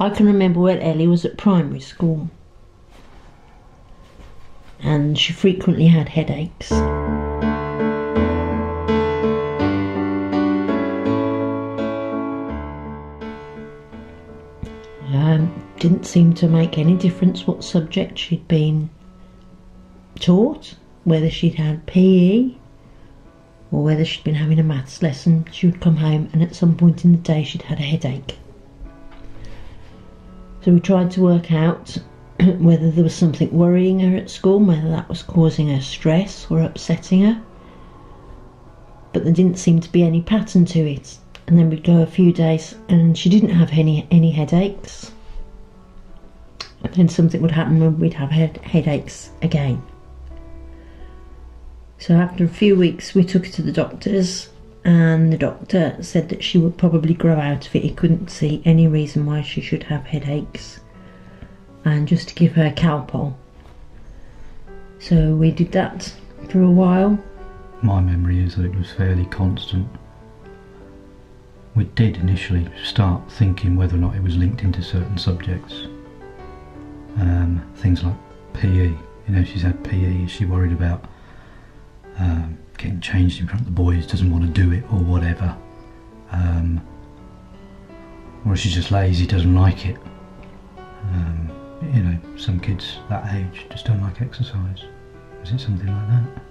I can remember when Ellie was at primary school, and she frequently had headaches. Didn't seem to make any difference what subject she'd been taught, whether she'd had PE or whether she'd been having a maths lesson. She would come home and at some point in the day she'd had a headache. So we tried to work out whether there was something worrying her at school, whether that was causing her stress or upsetting her, but there didn't seem to be any pattern to it. And then we'd go a few days and she didn't have any headaches, and then something would happen and we'd have headaches again. So after a few weeks we took her to the doctors, and the doctor said that she would probably grow out of it. He couldn't see any reason why she should have headaches, and just to give her Calpol. So we did that for a while. My memory is that it was fairly constant. We did initially start thinking whether or not it was linked into certain subjects. Things like PE. You know, she's had PE. Is she worried about getting changed in front of the boys, doesn't want to do it or whatever? Or is she just lazy, doesn't like it? You know, some kids that age just don't like exercise. Is it something like that?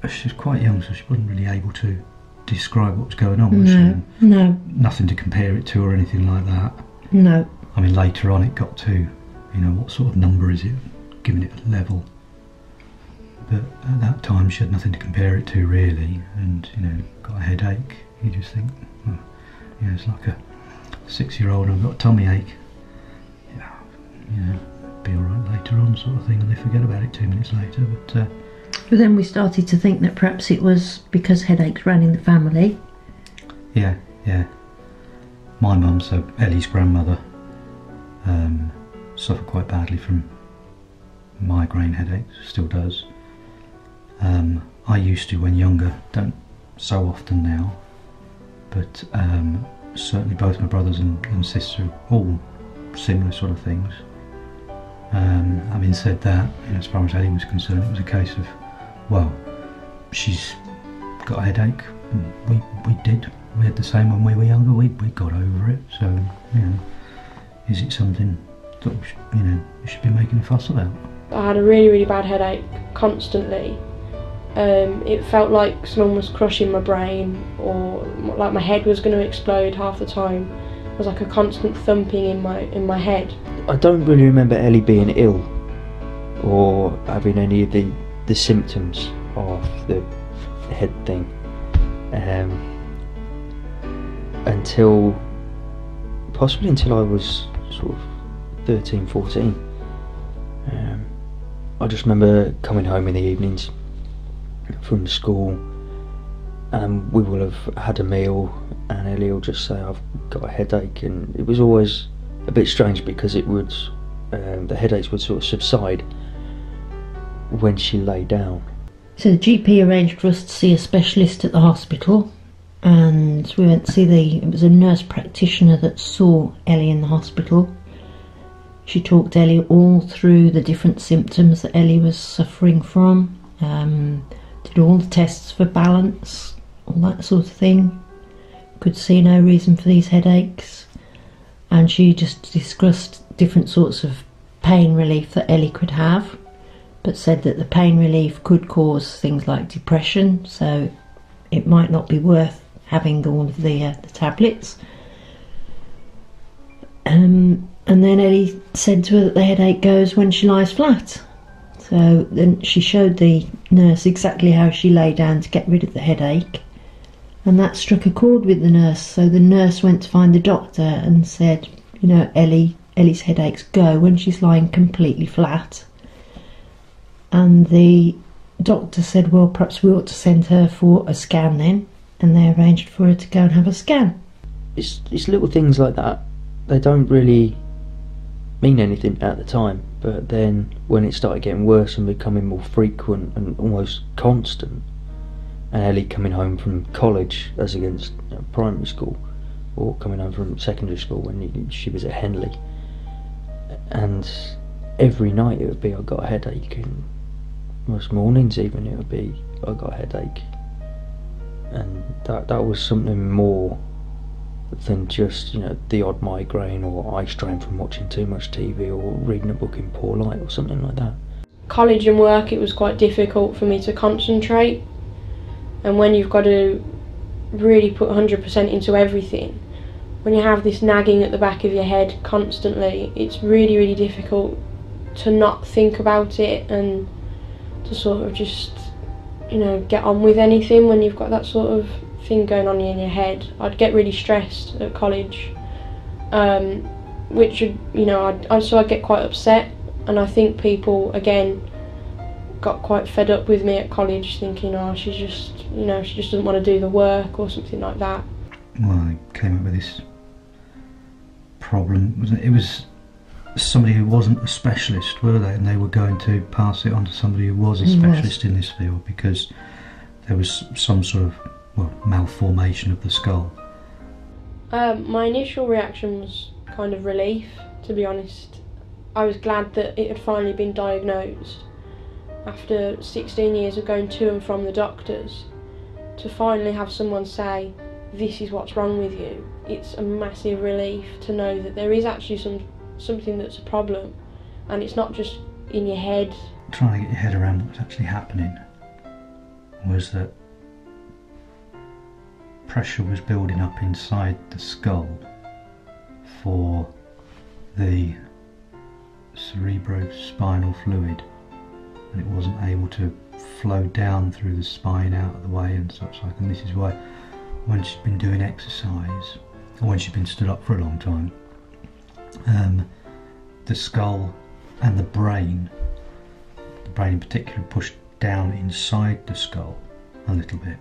She's quite young, so she wasn't really able to describe what was going on, was she? No. Nothing to compare it to or anything like that? No. I mean, later on it got to, you know, what sort of number is it, giving it a level. But at that time she had nothing to compare it to really, and, you know, got a headache. You just think, well, yeah, it's like a 6-year-old and I've got a tummy ache. Yeah, you know, be alright later on sort of thing, and they forget about it 2 minutes later. But then we started to think that perhaps it was because headaches ran in the family. Yeah. My mum, so Ellie's grandmother, suffered quite badly from migraine headaches, still does. I used to when younger, don't so often now, but certainly both my brothers and sister, all similar sort of things. Having said that, you know, as far as Ellie was concerned, it was a case of, well, she's got a headache. We did. We had the same when we were younger. We got over it. So, you know, is it something that we should, you know, we should be making a fuss about? I had a really bad headache constantly. It felt like someone was crushing my brain, or like my head was going to explode half the time. There was like a constant thumping in my head. I don't really remember Ellie being ill or having any of the symptoms of the head thing possibly until I was sort of 13, 14. I just remember coming home in the evenings from school, and we will have had a meal and Ellie will just say, I've got a headache, and it was always a bit strange because it would the headaches would sort of subside when she lay down. So the GP arranged for us to see a specialist at the hospital, and we went to see it was a nurse practitioner that saw Ellie in the hospital. She talked Ellie all through the different symptoms that Ellie was suffering from, did all the tests for balance, all that sort of thing. Could see no reason for these headaches, and she just discussed different sorts of pain relief that Ellie could have, but said that the pain relief could cause things like depression, so it might not be worth having all of the tablets. And then Ellie said to her that the headache goes when she lies flat. So then she showed the nurse exactly how she lay down to get rid of the headache, and that struck a chord with the nurse. So the nurse went to find the doctor and said, you know, Ellie's headaches go when she's lying completely flat. And the doctor said, well, perhaps we ought to send her for a scan then, and they arranged for her to go and have a scan. It's little things like that. They don't really mean anything at the time, but then when it started getting worse and becoming more frequent and almost constant, and Ellie coming home from college as against primary school, or coming home from secondary school when she was at Henley, and every night it would be, I got a headache, and most mornings even it would be, I got a headache, and that was something more than just, the odd migraine or eye strain from watching too much TV or reading a book in poor light or something like that. College and work, it was quite difficult for me to concentrate, and when you've got to really put 100% into everything, when you have this nagging at the back of your head constantly, it's really, really difficult to not think about it and to sort of just, get on with anything when you've got that sort of thing going on in your head. I'd get really stressed at college, which I'd get quite upset, and I think people again got quite fed up with me at college, thinking, oh, she just doesn't want to do the work or something like that. Well, I came up with this problem. It was somebody who wasn't a specialist, were they? And they were going to pass it on to somebody who was a specialist in this field, because there was some sort of malformation of the skull. My initial reaction was kind of relief, to be honest. I was glad that it had finally been diagnosed. After 16 years of going to and from the doctors, to finally have someone say, this is what's wrong with you, it's a massive relief to know that there is actually something that's a problem, and it's not just in your head. Trying to get your head around what was actually happening was that pressure was building up inside the skull for the cerebrospinal fluid, and it wasn't able to flow down through the spine out of the way and such like. And this is why when she's been doing exercise, or when she's been stood up for a long time, the skull and the brain in particular, pushed down inside the skull a little bit,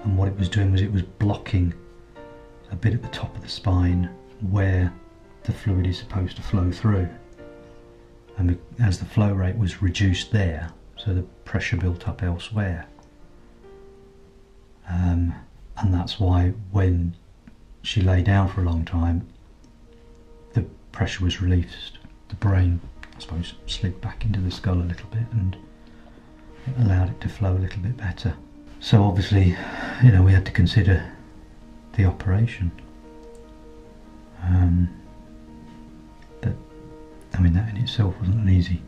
and what it was doing was it was blocking a bit at the top of the spine where the fluid is supposed to flow through, and as the flow rate was reduced there, so the pressure built up elsewhere, and that's why when she lay down for a long time, the pressure was released. The brain, I suppose, slid back into the skull a little bit, and it allowed it to flow a little bit better. So obviously, we had to consider the operation. That in itself wasn't an easy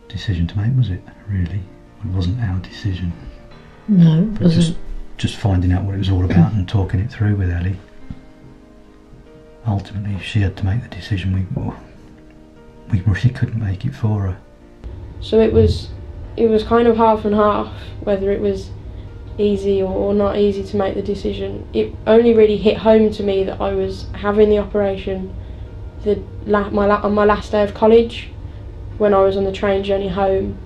decision to make, was it? Really, it wasn't our decision. No, it but wasn't. Just finding out what it was all about and talking it through with Ellie. Ultimately, she had to make the decision. We really couldn't make it for her. So it was kind of half and half, whether it was easy or not easy to make the decision. It only really hit home to me that I was having the operation on my last day of college, when I was on the train journey home.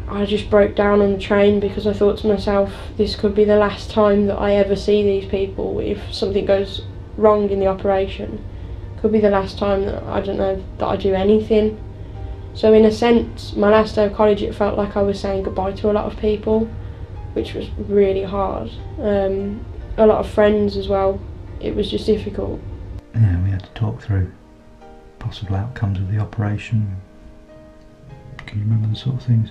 I just broke down on the train because I thought to myself, this could be the last time that I ever see these people. If something goes wrong in the operation, it could be the last time that I do anything. So in a sense, my last day of college, it felt like I was saying goodbye to a lot of people, which was really hard. A lot of friends as well. It was just difficult. Yeah, we had to talk through possible outcomes of the operation. Can you remember the sort of things?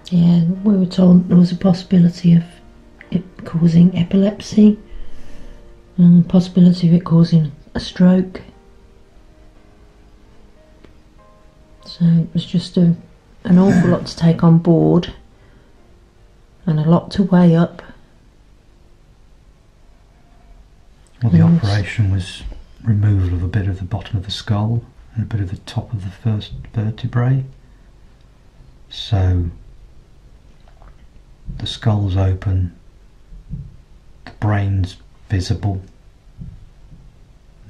Yeah, we were told there was a possibility of it causing epilepsy, and a possibility of it causing a stroke. So it was just an awful lot to take on board, and a lot to weigh up. Well, the operation was removal of a bit of the bottom of the skull and a bit of the top of the first vertebrae. So the skull's open, the brain's visible,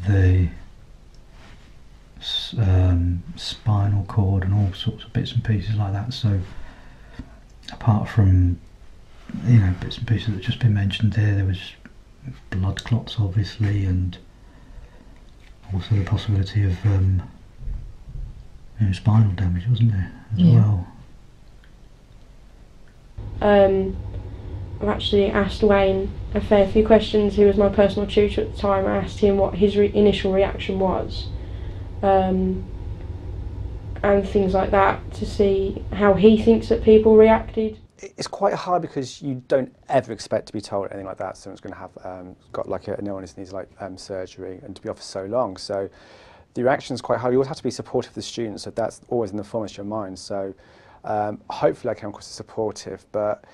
the spinal cord and all sorts of bits and pieces like that. So apart from bits and pieces that have just been mentioned there was blood clots obviously, and also the possibility of spinal damage, wasn't there, as Yeah. well? I've actually asked Wayne a fair few questions. He was my personal tutor at the time. I asked him what his initial reaction was, and things like that, to see how he thinks that people reacted. It's quite hard because you don't ever expect to be told anything like that. Someone's going to have got like an illness, needs like surgery, and to be off for so long. So the reaction is quite hard. You always have to be supportive of the students, so that's always in the foremost of your mind. So hopefully I came across as supportive, but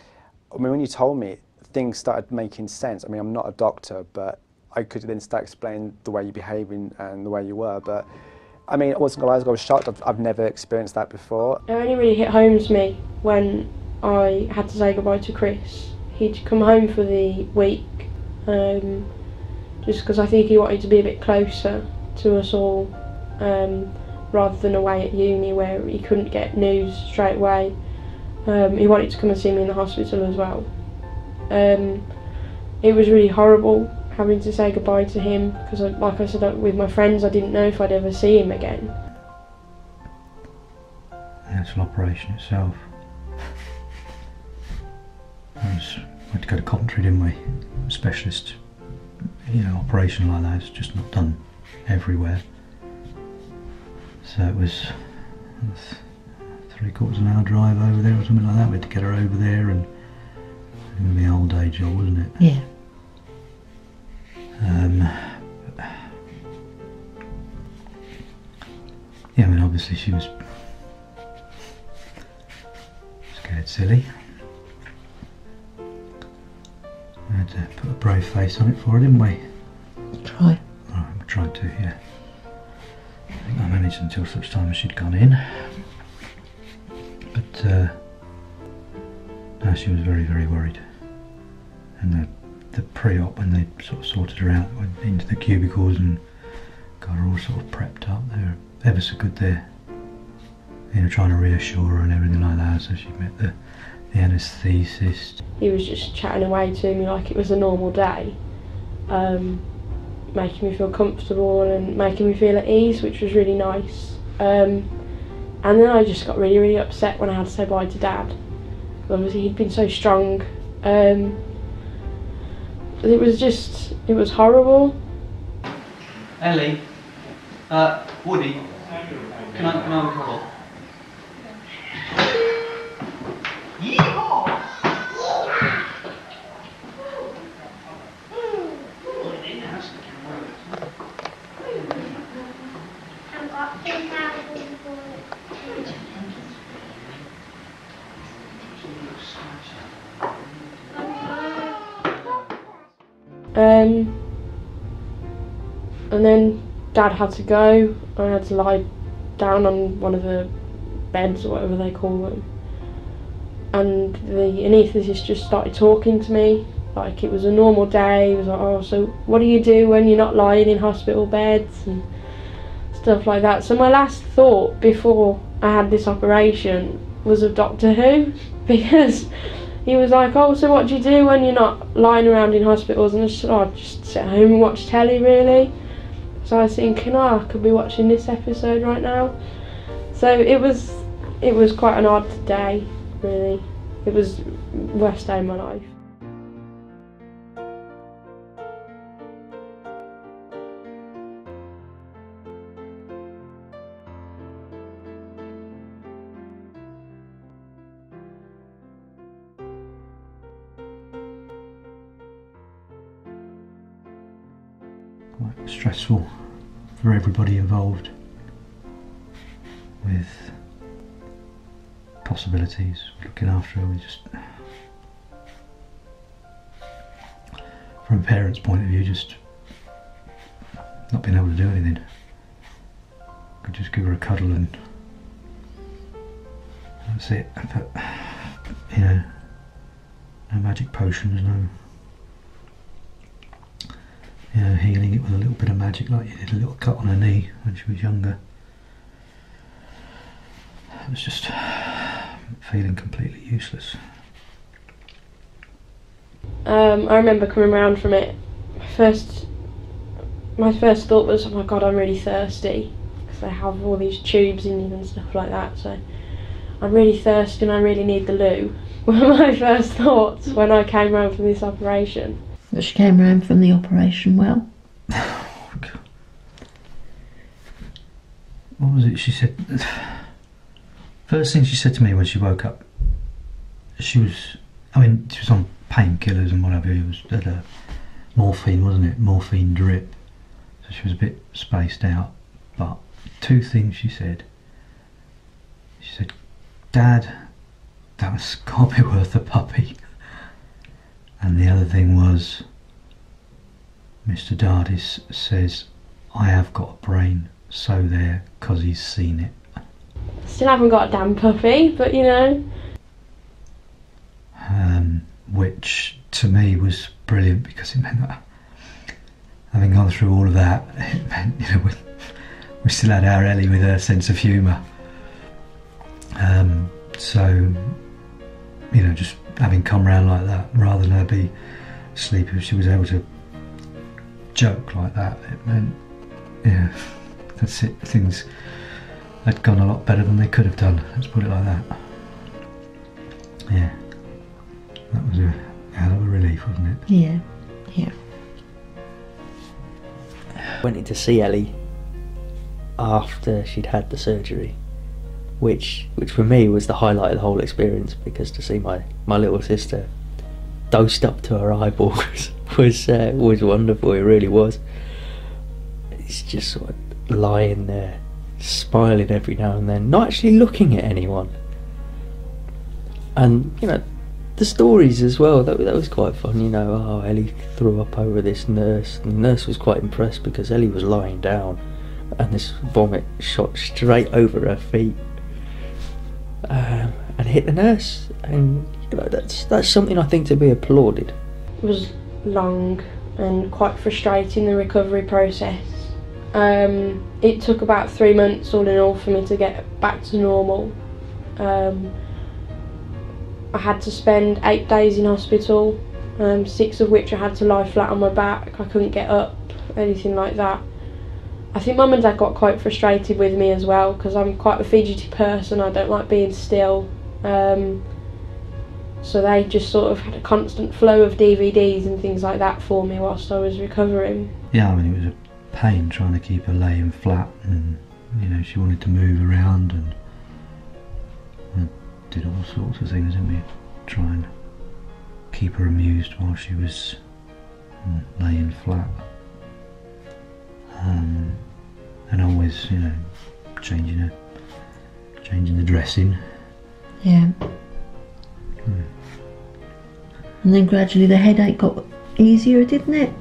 I mean, when you told me, things started making sense. I mean, I'm not a doctor, but I could then start explaining the way you're behaving and the way you were. But I mean, I wasn't gonna lie, I was shocked. I've never experienced that before. It only really hit home to me when I had to say goodbye to Chris. He'd come home for the week, just because I think he wanted to be a bit closer to us all, rather than away at uni where he couldn't get news straight away. He wanted to come and see me in the hospital as well. It was really horrible having to say goodbye to him because, like I said, with my friends, I didn't know if I'd ever see him again. The actual operation itself. We had to go to Coventry, didn't we? A specialist, operation like that is just not done everywhere. So it was 3/4 of an hour drive over there or something like that. We had to get her over there, and it was going to be an old age job, wasn't it? Yeah. Yeah, I mean, obviously she was scared silly. We had to put a brave face on it for her, didn't we? Try. We tried to, yeah. I think I managed until such time as she'd gone in. But no, she was very, very worried. And the pre-op, when they sort of sorted her out, went into the cubicles and got her all sort of prepped up. They were ever so good there, trying to reassure her and everything like that. So she met the anaesthetist. He was just chatting away to me like it was a normal day, making me feel comfortable and making me feel at ease, which was really nice. And then I just got really, really upset when I had to say bye to Dad. Obviously he'd been so strong. It was horrible. Ellie, Woody, can I have a couple? And then Dad had to go. I had to lie down on one of the beds or whatever they call them. And the anaesthetist just started talking to me like it was a normal day. He was like, "Oh, so what do you do when you're not lying in hospital beds?" and stuff like that. So my last thought before I had this operation was of Doctor Who, because he was like, "Oh, so what do you do when you're not lying around in hospitals?" And I just said, "Oh, just sit home and watch telly, really." So I was thinking, I could be watching this episode right now. So it was quite an odd day, really. It was the worst day of my life. Quite stressful for everybody involved, with possibilities, looking after her. We just, from a parent's point of view, just not being able to do anything. Could just give her a cuddle and that's it. But no magic potions, no healing it with a little bit of magic, like you did a little cut on her knee when she was younger. It was just feeling completely useless. I remember coming round from it. my first thought was, oh my god, I'm really thirsty, because they have all these tubes in you and stuff like that, so I'm really thirsty and I really need the loo, were my first thoughts when I came home from this operation. But she came home from the operation well. What was it she said? First thing she said to me when she woke up, she was on painkillers and whatever. It was at a morphine, wasn't it? Morphine drip. So she was a bit spaced out. But two things she said. She said, "Dad, that was can't be worth a puppy." And the other thing was, Mr. Dardis says, "I have got a brain, so there, 'cause he's seen it." Still haven't got a damn puppy, but you know. Which to me was brilliant, because it meant that, having gone through all of that, it meant, you know, we still had our Ellie with her sense of humour. So, you know, just having come round like that, rather than her be asleep, if she was able to joke like that, it meant, yeah, that's it, things had gone a lot better than they could have done, let's put it like that. Yeah, that was a hell of a relief, wasn't it? Yeah, yeah. Went in to see Ellie after she'd had the surgery, which for me was the highlight of the whole experience, because to see my little sister dosed up to her eyeballs was wonderful. It really was. It's just sort of lying there, smiling every now and then, not actually looking at anyone. And you know, the stories as well, that was quite fun. You know, oh, Ellie threw up over this nurse, and the nurse was quite impressed because Ellie was lying down and this vomit shot straight over her feet and hit the nurse. And you know, that's something I think to be applauded. It was long and quite frustrating, the recovery process. It took about 3 months all in all for me to get back to normal. I had to spend 8 days in hospital, 6 of which I had to lie flat on my back. I couldn't get up, anything like that. I think Mum and Dad got quite frustrated with me as well, because I'm quite a fidgety person, I don't like being still. So they just sort of had a constant flow of DVDs and things like that for me whilst I was recovering. Yeah, I mean, it was a pain trying to keep her laying flat, and you know, she wanted to move around and did all sorts of things, didn't we? Try and keep her amused while she was laying flat. And always, you know, changing the dressing. Yeah. And then gradually the headache got easier, didn't it?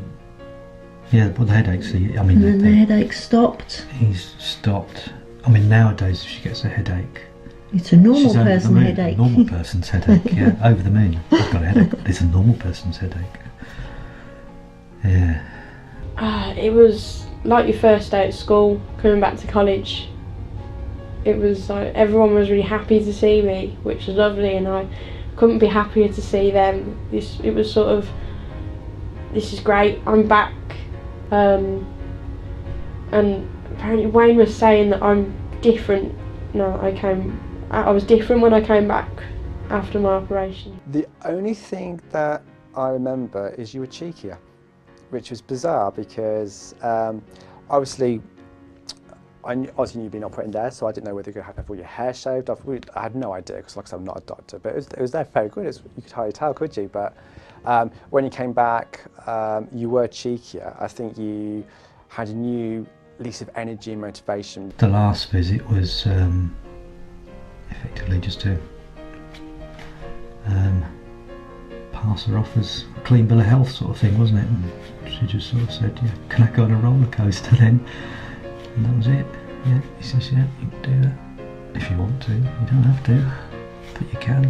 Yeah, well, the headaches, I mean... And then the headache stopped. He's stopped. I mean, nowadays if she gets a headache... It's a normal person headache. Normal person's headache, yeah. Over the moon. I've got a headache, but it's a normal person's headache. Yeah. It was like your first day at school, coming back to college. It was like everyone was really happy to see me, which was lovely, and I couldn't be happier to see them. It was sort of, this is great, I'm back. And apparently Wayne was saying that I'm different. No, I was different when I came back after my operation. The only thing that I remember is you were cheekier, which was bizarre because obviously I knew you'd been operating there, so I didn't know whether you could have all your hair shaved off. I had no idea, because like I said, I'm not a doctor, but it was there very good. You could hardly tell, could you? But when you came back, you were cheekier. I think you had a new lease of energy and motivation. The last visit was effectively just to pass her off as a clean bill of health sort of thing, wasn't it? And she just sort of said, yeah, can I go on a roller coaster then? And that was it. Yeah, he says, yeah, you can do that if you want to. You don't have to, but you can.